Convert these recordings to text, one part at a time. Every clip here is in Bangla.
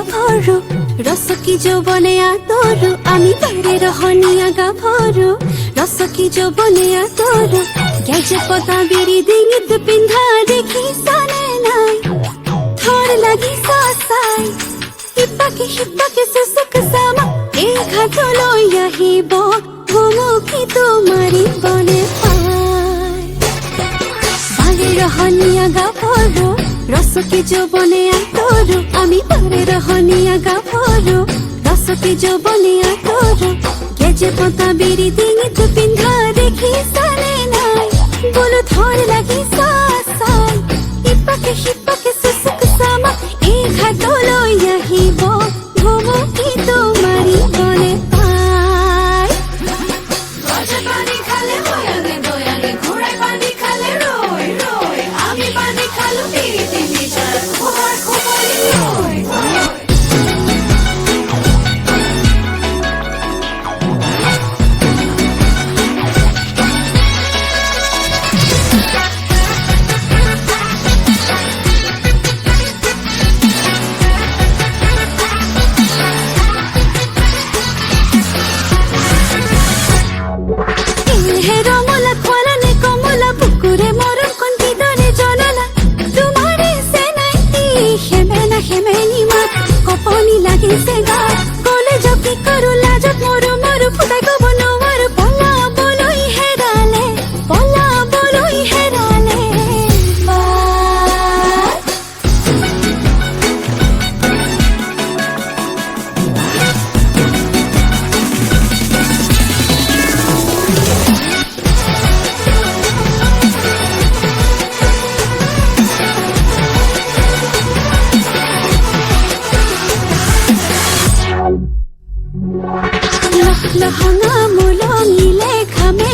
গাভৰু ৰসকি যৌবনে আতৰু আমি বাৰে ৰহনীয়া গাভৰু ৰসকি যৌবনে আতৰু গেজে পতা বিৰি ডিঙিত পিন্ধা দেখি সানে নাই থৰ লাগি চাই ইপাকে সিপাকে সুসুক সামা এই ঘাটলৈ আহিব ঘুমুকি তোমাৰি বনে পায় বাৰে ৰহনীয়া গাভৰু রসকি যৌবনে আতৰু আমি বারে রহনীয়া গাভৰু রসকি যৌবনে আতৰু গেজে পতা বিৰি ডিঙিত পিন্ধা দেখি সানে নাই বলো থৰ লাগি চাই ইপাকে সিপাকে সুসুক সামা এই ঘাটলৈ আহিব ঘুমুকি তোমাৰি বনে পায় গজে পানি খালে বয়ানে বয়ানে ঘোড়ায় পানি খালে রই রই আমি পানি খালু পিটি নিশার খোবার খোবারি রই হে রমলা খোলানে কমলা পুকুরে মরম কন্তি দরে জনলা তোমারে সে নাই হেমেনি মা কপনি লাগিছে গা কলে জকি করু লাজত মরু মরু ফুটাই কব নমার পলা বলই হেরালে লহঙা মুলঙিলে খামে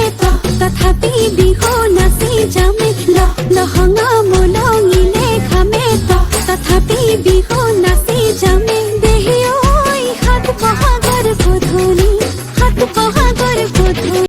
তথাপি বিহু নাচি যামে লহঙা